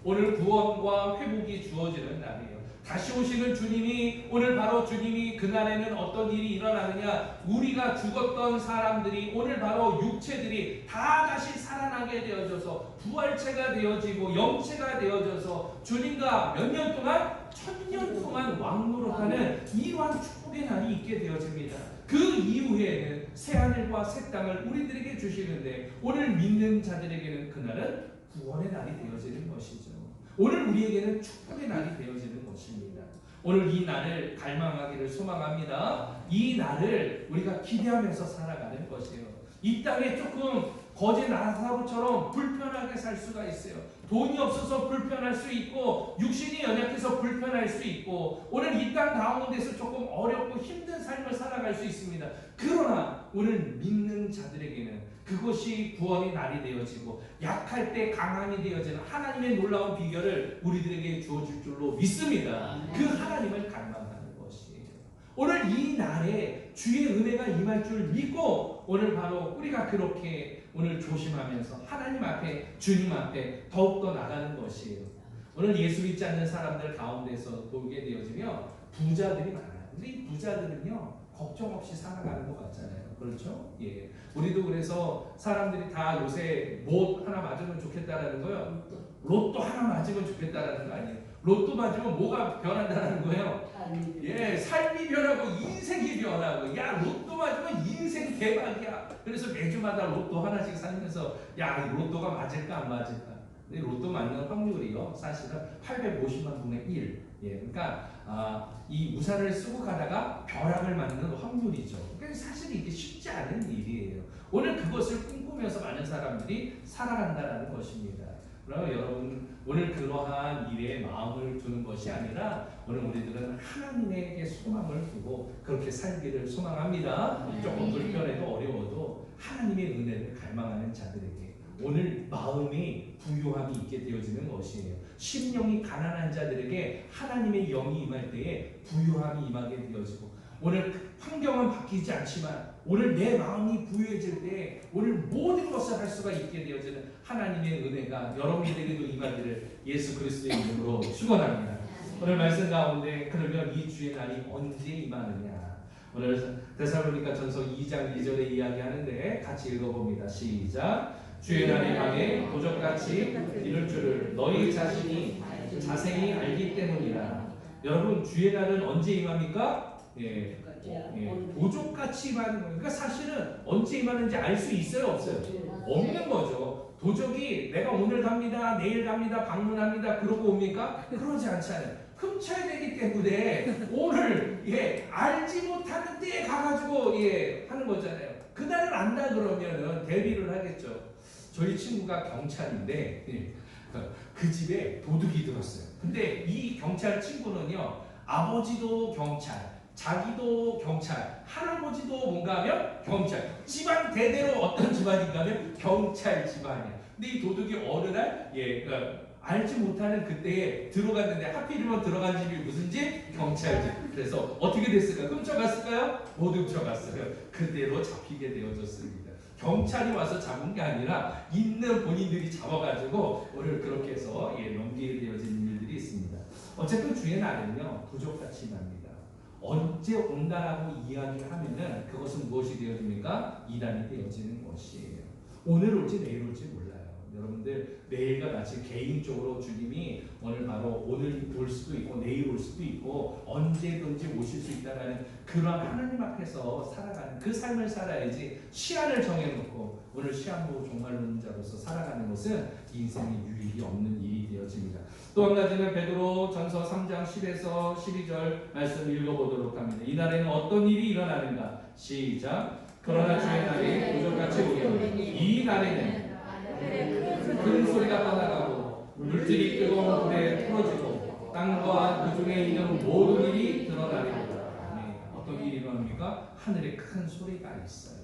오늘 구원과 회복이 주어지는 날이에요. 다시 오시는 주님이 오늘 바로 주님이 그날에는 어떤 일이 일어나느냐? 우리가 죽었던 사람들이 오늘 바로 육체들이 다 다시 살아나게 되어져서 부활체가 되어지고 영체가 되어져서 주님과 몇 년 동안? 1000년 동안 왕노릇하는 이러한 축복의 날이 있게 되어집니다. 그 이후에는 새하늘과 새 땅을 우리들에게 주시는데 오늘 믿는 자들에게는 그날은 구원의 날이 되어지는 것이죠. 오늘 우리에게는 축복의 날이 되어지는 것입니다. 오늘 이 날을 갈망하기를 소망합니다. 이 날을 우리가 기대하면서 살아가는 것이에요. 이 땅에 조금 거제 나사로처럼 불편하게 살 수가 있어요. 돈이 없어서 불편할 수 있고 육신이 연약해서 불편할 수 있고 오늘 이 땅 가운데서 조금 어렵고 힘든 삶을 살아갈 수 있습니다. 그러나 오늘 믿는 자들에게는 그것이 구원의 날이 되어지고 약할 때 강함이 되어지는 하나님의 놀라운 비결을 우리들에게 주어질 줄로 믿습니다. 그 하나님을 갈망하는 것이에요. 오늘 이 날에 주의 은혜가 임할 줄 믿고 오늘 바로 우리가 그렇게 오늘 조심하면서 하나님 앞에 주님 앞에 더욱더 나가는 것이에요. 오늘 예수 믿지 않는 사람들 가운데서 보게 되어지며 부자들이 많아요. 근데 이 부자들은요 걱정 없이 살아가는 것 같잖아요. 그렇죠? 예. 우리도 그래서 사람들이 다 요새 뭐 하나 맞으면 좋겠다라는 거예요. 로또 하나 맞으면 좋겠다라는 거 아니에요. 로또 맞으면 뭐가 변한다는 거예요. 예, 삶이 변하고 인생이 변하고 야 로또 맞으면 인생 대박이야. 그래서 매주마다 로또 하나씩 사면서 야 로또가 맞을까 안 맞을까. 근데 로또 맞는 확률이요 사실은 850만 분의 1. 예, 그러니까 이 우산을 쓰고 가다가 벼락을 맞는 확률이죠. 그러니까 사실 이게 쉽지 않은 일이에요. 오늘 그것을 꿈꾸면서 많은 사람들이 살아간다는 것입니다. 그러면 여러분 오늘 그러한 일에 마음을 두는 것이 아니라 오늘 우리들은 하나님에게 소망을 두고 그렇게 살기를 소망합니다. 조금 불편해도 어려워도 하나님의 은혜를 갈망하는 자들에게 오늘 마음이 부유함이 있게 되어지는 것이에요. 심령이 가난한 자들에게 하나님의 영이 임할 때에 부유함이 임하게 되어지고 오늘 환경은 바뀌지 않지만 오늘 내 마음이 부유해질 때 오늘 모든 것을 할 수가 있게 되어지는 하나님의 은혜가 여러분들에게도 임하기를 예수 그리스도의 이름으로 축원합니다. 오늘 말씀 가운데 그러면 이 주의 날이 언제 임하느냐 오늘 데살로니가 전서 2장 2절에 이야기하는데 같이 읽어봅니다. 시작. 주의 날이 밤에 도적같이 이룰 줄을 너희 자신이 자세히 알기 때문이라. 여러분 주의 날은 언제 임합니까? 도적같이 임하는 거예요. 그러니까 사실은 언제 임하는지 알 수 있어요 없어요? 없는 거죠. 도적이 내가 오늘 갑니다 내일 갑니다 방문합니다 그러고 옵니까? 그러지 않잖아요. 흠쳐야 되기 때문에 오늘 알지 못하는 때에 가가지고 하는 거잖아요. 그날을 안다 그러면은 대비를 하겠죠. 저희 친구가 경찰인데 그 집에 도둑이 들었어요. 근데 이 경찰 친구는요 아버지도 경찰 자기도 경찰 할아버지도 뭔가 하면 경찰 집안 대대로 어떤 집안인가 하면 경찰 집안이에요. 근데 이 도둑이 어느 날 알지 못하는 그때에 들어갔는데 하필이면 들어간 집이 무슨 집? 경찰집. 그래서 어떻게 됐을까요? 훔쳐갔을까요? 못 훔쳐갔어요. 그대로 잡히게 되어졌습니다. 경찰이 와서 잡은 게 아니라 있는 본인들이 잡아가지고 오늘 그렇게 해서 넘기게 되어진 일들이 있습니다. 어쨌든 주의 날은요 도적같이 납니다. 언제 온다라고 이야기를 하면은 그것은 무엇이 되어집니까? 이단이 되어지는 것이에요. 오늘 올지 내일 올지 몰라요. 여러분들 매일과 같이 개인적으로 주님이 오늘 바로 오늘 올 수도 있고 내일 올 수도 있고 언제든지 오실 수 있다는 그런 하나님 앞에서 살아가는 그 삶을 살아야지 시한을 정해놓고 오늘 시한부 종말론 자로서 살아가는 것은 인생에 유익이 없는 일이 되어집니다. 또 한 가지는 베드로 전서 3장 10에서 12절 말씀 읽어보도록 합니다. 이 날에는 어떤 일이 일어나는가? 시작. 그러나 주의 날이 도적같이 오리니 이 날에는 큰 소리가 떠나가고 물질이 뜨거운 불에 풀어지고 땅과 그 중에 있는 모든 일이 드러나리로다. 어떤 일이 일어납니까? 하늘에 큰 소리가 있어요.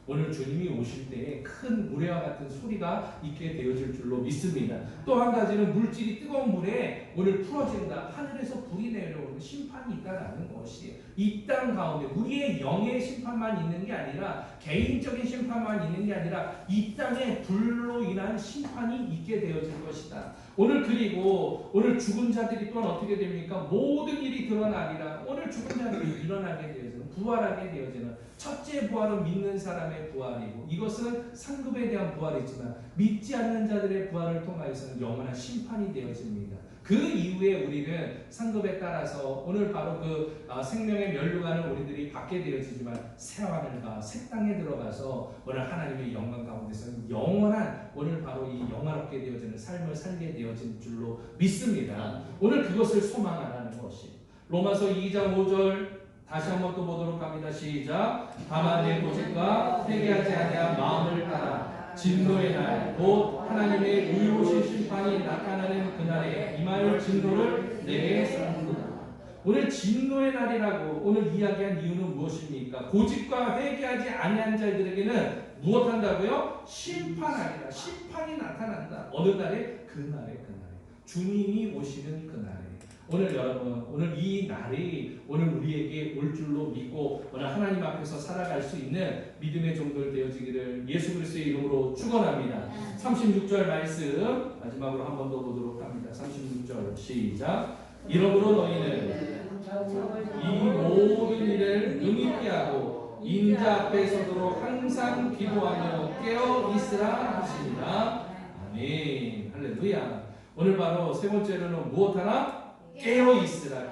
오늘 주님이 오실 때에 큰 우레와 같은 소리가 있게 되어질 줄로 믿습니다. 또 한 가지는 물질이 뜨거운 물에 오늘 풀어진다. 하늘에서 불이 내려오는 심판이 있다라는 것이 이 땅 가운데 우리의 영의 심판만 있는 게 아니라 개인적인 심판만 있는 게 아니라 이 땅에 불로 인한 심판이 있게 되어질 것이다. 오늘 그리고 오늘 죽은 자들이 또한 어떻게 됩니까? 모든 일이 드러나리라. 오늘 죽은 자들이 일어나게 되어지는 부활하게 되어지는 첫째 부활은 믿는 사람의 부활이고 이것은 상급에 대한 부활이지만 믿지 않는 자들의 부활을 통하여서는 영원한 심판이 되어집니다. 그 이후에 우리는 상급에 따라서 오늘 바로 그 생명의 멸류관을 우리들이 받게 되어지지만 새하늘과 새 땅에 들어가서 오늘 하나님의 영광 가운데서는 영원한 오늘 바로 이 영화롭게 되어지는 삶을 살게 되어진 줄로 믿습니다. 오늘 그것을 소망하라는 것이 로마서 2장 5절 다시 한번 또 보도록 합니다. 시작. 다만 내 고집과 회개하지 아니한 마음을 따라 진노의 날, 곧 하나님의 의로우신 심판이 나타나는 그날에 임하여 진노를 내게 쌓는다. 오늘 진노의 날이라고 오늘 이야기한 이유는 무엇입니까? 고집과 회개하지 아니한 자들에게는 무엇한다고요? 심판하리라. 심판이 나타난다. 어느 날에? 그날에. 주님이 오시는 그날에. 오늘 여러분, 오늘 이 날이 오늘 우리에게 올 줄로 믿고 오늘 하나님 앞에서 살아갈 수 있는 믿음의 종들 되어지기를 예수 그리스도의 이름으로 축원합니다. 36절 말씀 마지막으로 한 번 더 보도록 합니다. 36절 시작. 이러므로 너희는 이 모든 일을 능히 피하고 인자 앞에 서도록 항상 기도하며 깨어 있으라 하십니다. 아멘. 할렐루야. 오늘 바로 세 번째로는 무엇하나? 깨어 있으라.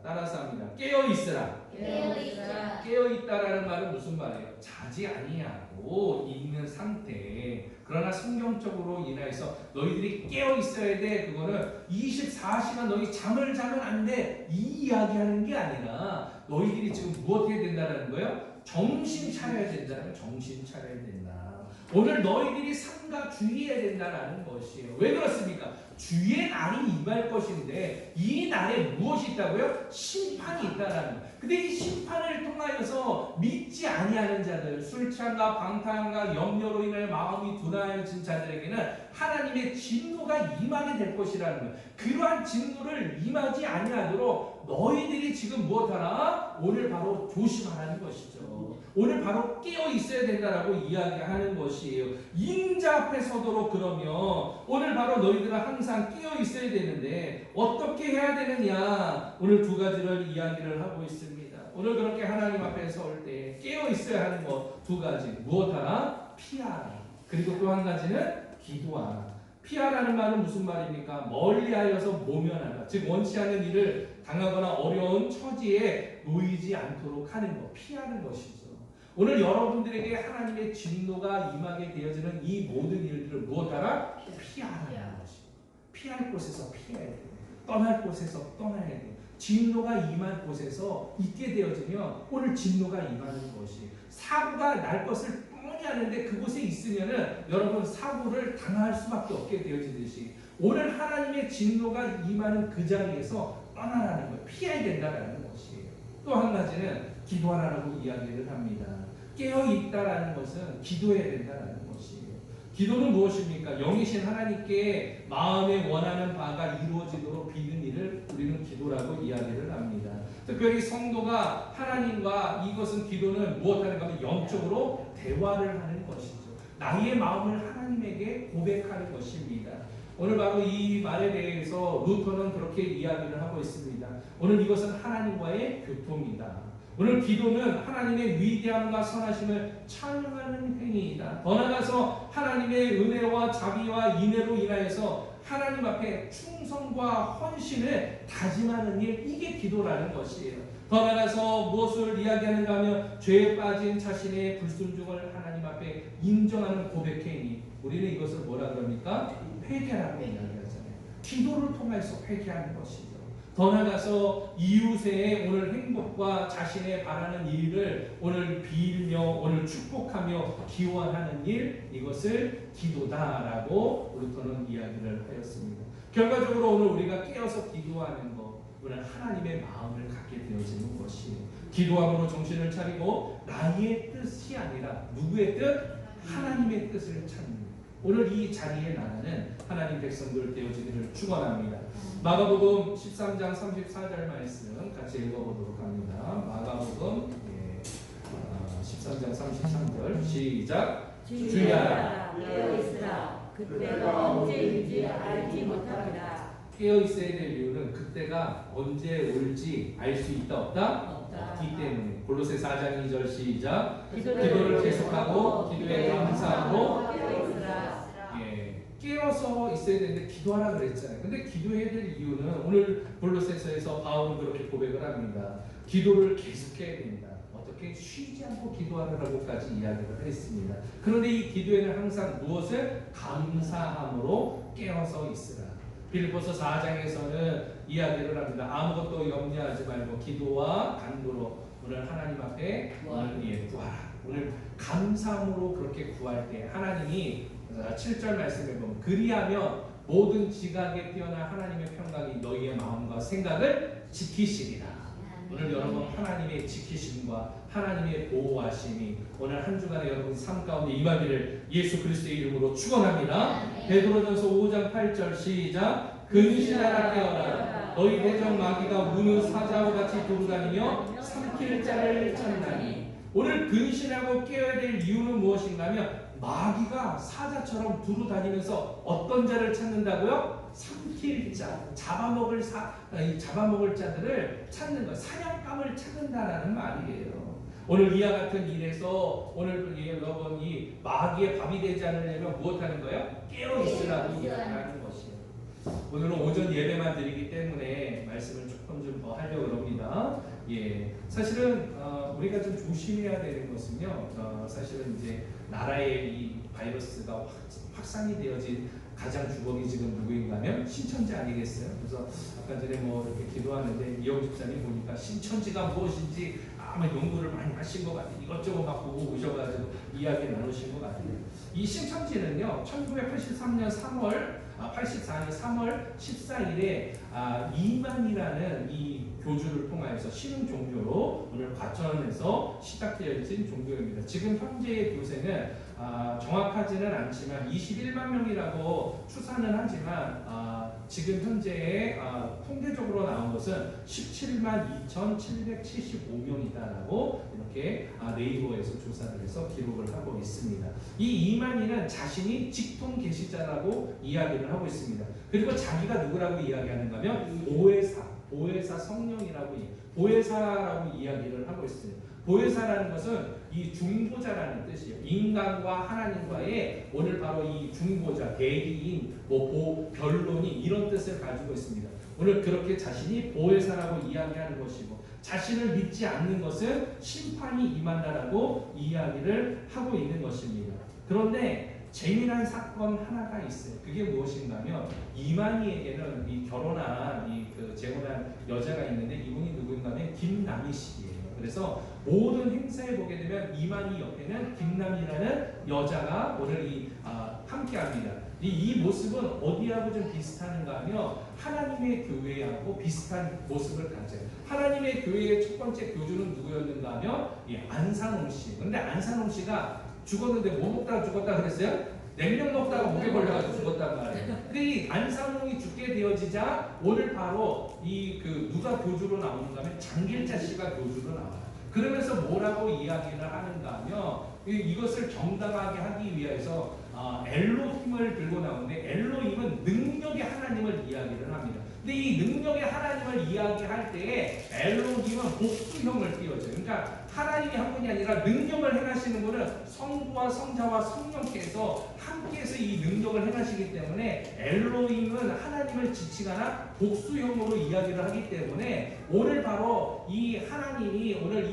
따라서 합니다. 깨어 있으라. 깨어 있다라는 말은 무슨 말이에요? 자지 아니하고 있는 상태. 그러나 성경적으로 인하여서 너희들이 깨어 있어야 돼. 그거는 24시간 너희 잠을 자면 안 돼. 이 이야기하는 게 아니라 너희들이 지금 무엇 해야 된다는 거예요? 정신 차려야 된다는 정신 차려야 된다. 오늘 너희들이 삼가 주의해야 된다는 것이에요. 왜 그렇습니까? 주의 날이 임할 것인데 이 날에 무엇이 있다고요? 심판이 있다라는 거예요. 근데 이 심판을 통하여서 믿지 아니하는 자들, 술 취함과 방탕함과 염려로 인해 마음이 둔하여진 자들에게는 하나님의 진노가 임하게 될 것이라는 거예요. 그러한 진노를 임하지 아니하도록 너희들이 지금 무엇하나? 오늘 바로 조심하라는 것이죠. 오늘 바로 깨어 있어야 된다라고 이야기하는 것이에요. 인자 앞에 서도록 그러면 오늘 바로 너희들은 항상 깨어 있어야 되는데 어떻게 해야 되느냐? 오늘 두 가지를 이야기를 하고 있습니다. 오늘 그렇게 하나님 앞에 설 때 깨어 있어야 하는 것 두 가지. 무엇 하나? 피하라. 그리고 또 한 가지는 기도하라. 피하라는 말은 무슨 말입니까? 멀리하여서 모면하라. 즉 원치 않는 일을 당하거나 어려운 처지에 놓이지 않도록 하는 것. 피하는 것이죠. 오늘 여러분들에게 하나님의 진노가 임하게 되어지는 이 모든 일들을 무엇하라? 피하라는 것이죠. 피할 곳에서 피해야 돼요. 떠날 곳에서 떠나야 돼요. 진노가 임할 곳에서 있게 되어지면 오늘 진노가 임하는 것이 사고가 날 것을 뻔히 아는데 그곳에 있으면은 여러분 사고를 당할 수밖에 없게 되어지듯이 오늘 하나님의 진노가 임하는 그 자리에서 떠나라는 거예요. 피해야 된다라는 것이에요. 또 한 가지는 기도하라고 이야기를 합니다. 깨어있다라는 것은 기도해야 된다는 것이에요. 기도는 무엇입니까? 영이신 하나님께 마음에 원하는 바가 이루어지도록 비는 일을 우리는 기도라고 이야기를 합니다. 특별히 성도가 하나님과 이것은 기도는 무엇하는가 하면 영적으로 대화를 하는 것이죠. 나의 마음을 하나님에게 고백하는 것입니다. 오늘 바로 이 말에 대해서 루터는 그렇게 이야기를 하고 있습니다. 오늘 이것은 하나님과의 교통이다. 오늘 기도는 하나님의 위대함과 선하심을 찬양하는 행위이다. 더 나아가서 하나님의 은혜와 자비와 인애로 인하여서 하나님 앞에 충성과 헌신을 다짐하는 일, 이게 기도라는 것이에요. 더 나아가서 무엇을 이야기하는가 하면 죄에 빠진 자신의 불순종을 하나님 앞에 인정하는 고백 행위. 우리는 이것을 뭐라 그럽니까? 회개라고 이야기하잖아요. 기도를 통해서 회개하는 것이죠. 더 나아가서 이웃의 오늘 행복과 자신의 바라는 일을 오늘 빌며 오늘 축복하며 기원하는 일, 이것을 기도다라고 루터는 이야기를 하였습니다. 결과적으로 오늘 우리가 깨어서 기도하는 것, 오늘 하나님의 마음을 갖게 되어지는 것이에요. 기도함으로 정신을 차리고 나의 뜻이 아니라 누구의 뜻? 하나님의 뜻을 찾는 오늘 이 자리에 나가는 하나님 백성들 되어지기를 축원합니다. 마가복음 13장 34절 말씀 같이 읽어보도록 합니다. 마가복음 13장 33절 시작. 주야 깨어있으라. 그때가 언제인지 알지 못합니다. 깨어있어야 될 이유는 그때가 언제 올지 알 수 있다 없다? 없기 때문에. 골로새 4장 2절 시작. 기도를 계속하고 기도에 감사하고 깨어서 있어야 되는데 기도하라 그랬잖아요. 근데 기도해야 될 이유는 오늘 골로새서에서 바울은 그렇게 고백을 합니다. 기도를 계속해야 된다. 어떻게 쉬지 않고 기도하라고까지 이야기를 했습니다. 그런데 이 기도에는 항상 무엇을? 감사함으로 깨어서 있으라. 빌립보서 4장에서는 이야기를 합니다. 아무것도 염려하지 말고 기도와 간구로 오늘 하나님 앞에 오늘 구하라. 오늘 감사함으로 그렇게 구할 때 하나님이 7절 말씀에 보면 그리하면 모든 지각에 뛰어난 하나님의 평강이 너희의 마음과 생각을 지키시리라. 오늘 여러분 하나님의 지키심과 하나님의 보호하심이 오늘 한 주간에 여러분 삶 가운데 임하기를 예수 그리스도의 이름으로 축원합니다. 베드로전서 5장 8절 시작. 근신하라 깨어라 너희 대적 마귀가 우는 사자와 같이 돌아다니며 삼킬 자를 찾나니. 오늘 근신하고 깨어야 될 이유는 무엇인가 하면 마귀가 사자처럼 두루다니면서 어떤 자를 찾는다고요? 삼킬 자, 잡아먹을 자들을 찾는 것, 사냥감을 찾는다라는 말이에요. 오늘 이와 같은 일에서 오늘 여러분이 마귀의 밥이 되지 않으려면 무엇하는 거예요? 깨어 있으라고 이야기하는 것이에요. 오늘은 오전 예배만 드리기 때문에 말씀을 조금 좀 더 하려고 합니다. 예, 사실은 우리가 좀 조심해야 되는 것은요. 사실은 이제 나라의 이 바이러스가 확산이 되어진 가장 주범이 지금 누구인가면 신천지 아니겠어요? 그래서 아까 전에 뭐 이렇게 기도하는데 이영 집사님 보니까 신천지가 무엇인지 아마 연구를 많이 하신 것 같아요. 이것저것 막 보고 오셔가지고 이야기 나누신 것 같아요. 이 신천지는요, 1984년 3월 14일에 이만이라는 이 교주를 통하여서 신흥 종교로 오늘 과천에서 시작되어진 종교입니다. 지금 현재의 교세는 정확하지는 않지만 21만 명이라고 추산은 하지만 지금 현재 통계적으로 나온 것은 17만 2,775명이다라고 이렇게 네이버에서 조사를 해서 기록을 하고 있습니다. 이 이만희는 자신이 직통 계시자라고 이야기를 하고 있습니다. 그리고 자기가 누구라고 이야기하는가 하면 보혜사 성령이라고 보혜사라고 이야기를 하고 있습니다. 보혜사라는 것은 이 중보자라는 뜻이에요. 인간과 하나님과의 오늘 바로 이 중보자, 대리인, 변론이 이런 뜻을 가지고 있습니다. 오늘 그렇게 자신이 보혜사라고 이야기하는 것이고 자신을 믿지 않는 것은 심판이 임한다라고 이야기를 하고 있는 것입니다. 그런데 재미난 사건 하나가 있어요. 그게 무엇인가 하면 이만희에게는 이 재혼한 여자가 있는데 이분이 누구인가 하면 김남희 씨예요. 그래서 모든 행사에 보게 되면 이만희 옆에는 김남희라는 여자가 오늘 함께합니다. 이 모습은 어디하고 좀 비슷한가 하면 하나님의 교회하고 비슷한 모습을 가져요. 하나님의 교회의 첫 번째 교주는 누구였는가 하면 안상홍 씨. 근데 안상홍 씨가 죽었는데 뭐 먹다가 죽었다 그랬어요? 냉면 먹다가 목에 걸려가지고 죽었단 말이에요. 근데 이 안상홍이 죽게 되어지자 오늘 바로 누가 교주로 나오는가 하면 장길자 씨가 교주로 나와요. 그러면서 뭐라고 이야기를 하는가 하면 이것을 정당하게 하기 위해서 엘로힘을 들고 나오는데 엘로힘은 능력의 하나님을 이야기를 합니다. 근데 이 능력의 하나님을 이야기할 때에 엘로힘은 복수형을 띄워줘요. 그러니까 하나님이 한 분이 아니라 능력을 행하시는 분은 성부와 성자와 성령께서 함께해서 이 능력을 행하시기 때문에 엘로힘은 하나님을 지칭하나 복수형으로 이야기를 하기 때문에 오늘 바로 이 하나님이 오늘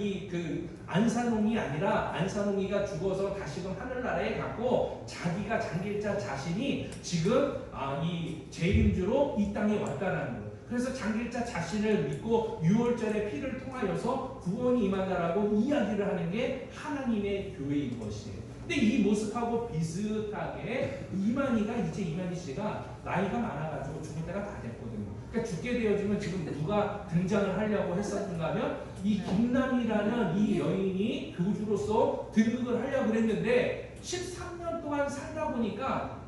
안산홍이 아니라 안산홍이가 죽어서 다시금 하늘나라에 갔고 자기가 장길자 자신이 지금 이 재림주로 이 땅에 왔다는 거예요. 그래서 장길자 자신을 믿고 6월절의 피를 통하여서 구원이 임한다라고 이야기를 하는 게 하나님의 교회인 것이에요. 근데 이 모습하고 비슷하게 이만희 씨가 나이가 많아가지고 죽을 때가 다 됐거든요. 그러니까 죽게 되어지면 지금 누가 등장을 하려고 했었는가 하면 이 김남희라는 이 여인이 교주로서 등극을 하려고 했는데 13년 동안 살다 보니까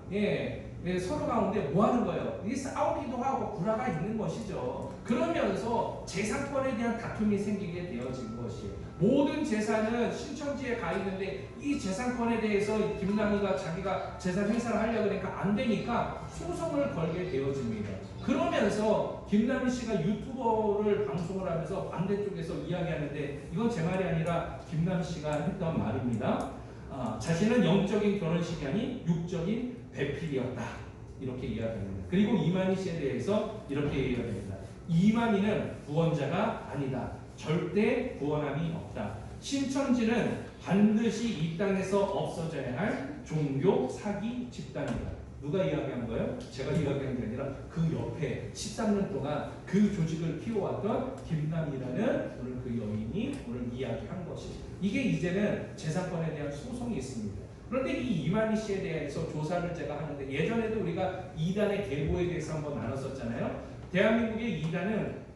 서로 가운데 뭐 하는 거예요? 이 싸우기도 하고 구라가 있는 것이죠. 그러면서 재산권에 대한 다툼이 생기게 되어진 것이에요. 모든 재산은 신천지에 가 있는데 이 재산권에 대해서 김남희가 자기가 재산 행사를 하려고 하니까 안 되니까 소송을 걸게 되어집니다. 그러면서 김남희 씨가 유튜버를 방송을 하면서 반대쪽에서 이야기하는데 이건 제 말이 아니라 김남희 씨가 했던 말입니다. 자신은 영적인 결혼식이 아닌 육적인 배필이었다. 이렇게 이야기합니다. 그리고 이만희 씨에 대해서 이렇게 이야기합니다. 이만희는 구원자가 아니다. 절대 구원함이 없다. 신천지는 반드시 이 땅에서 없어져야 할 종교 사기 집단이다. 누가 이야기한 거예요? 제가 이야기한 게 아니라 그 옆에 13년 동안 그 조직을 키워왔던 김남이라는 오늘 그 여인이 오늘 이야기한 것이, 이게 이제는 재산권에 대한 소송이 있습니다. 그런데 이 이만희 씨에 대해서 조사를 제가 하는데, 예전에도 우리가 이단의 계보에 대해서 한번 나눴었잖아요. 대한민국의 이단은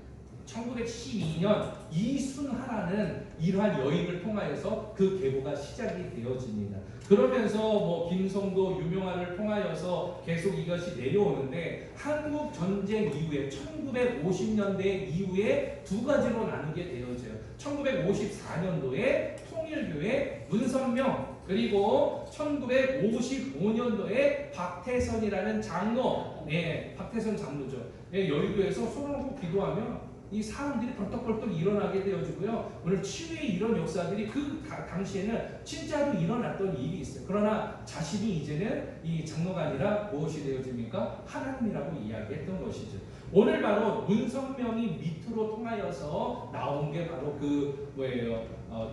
1912년 이순하라는 이러한 여인을 통하여서 그 계보가 시작이 되어집니다. 그러면서 뭐 김성도, 유명화를 통하여서 계속 이것이 내려오는데, 한국 전쟁 이후에 1950년대 이후에 두 가지로 나누게 되어져요. 1954년도에 통일교회 문선명, 그리고 1955년도에 박태선이라는 장로, 박태선 장로죠. 여의도에서 손을 얹고 기도하면 이 사람들이 벌떡벌떡 일어나게 되어지고요. 오늘 치유의 이런 역사들이 그 당시에는 진짜로 일어났던 일이 있어요. 그러나 자신이 이제는 이 장로가 아니라 무엇이 되어집니까? 하나님이라고 이야기했던 것이죠. 오늘 바로 문선명이 밑으로 통하여서 나온 게 바로 그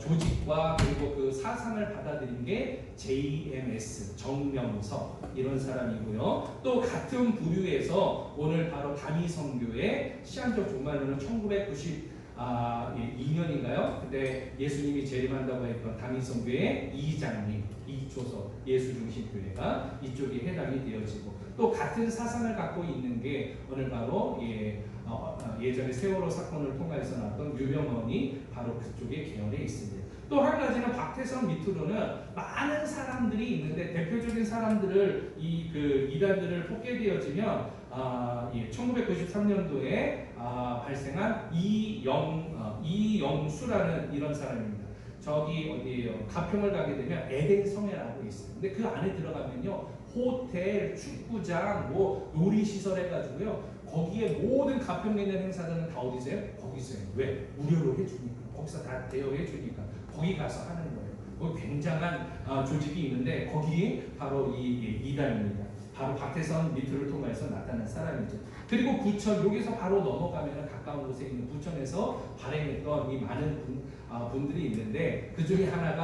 조직과 그리고 그 사상을 받아들인 게 JMS, 정명석 이런 사람이고요. 또 같은 부류에서 오늘 바로 다미성교회 시한적 종말론은 1992년인가요? 그때 예수님이 재림한다고 했던 다미성교회 이장님, 이조석 예수중심교회가 이쪽이 해당이 되어지고, 또 같은 사상을 갖고 있는 게 오늘 바로 예전에 세월호 사건을 통해서 나왔던 유명원이 바로 그쪽의 계열에 있습니다. 또 한 가지는 박태선 밑으로는 많은 사람들이 있는데, 대표적인 사람들을 이단들을 뽑게 되어지면 1993년도에 발생한 이영수라는 이런 사람입니다. 저기 어디에요? 가평을 가게 되면 에덴성회라고 있어요. 근데 그 안에 들어가면요, 호텔, 축구장, 뭐 놀이시설 해가지고요, 거기에 모든 가평에 있는 행사들은 다 어디세요? 거기서요. 왜? 무료로 해주니까. 거기서 다 대여해주니까 거기 가서 하는 거예요. 거기 굉장한 조직이 있는데, 거기 바로 이 이단입니다. 바로 박태선 밑을 통해서 나타난 사람이죠. 그리고 부천, 여기서 바로 넘어가면 가까운 곳에 있는 부천에서 발행했던 이 많은 분들이 있는데, 그 중에 하나가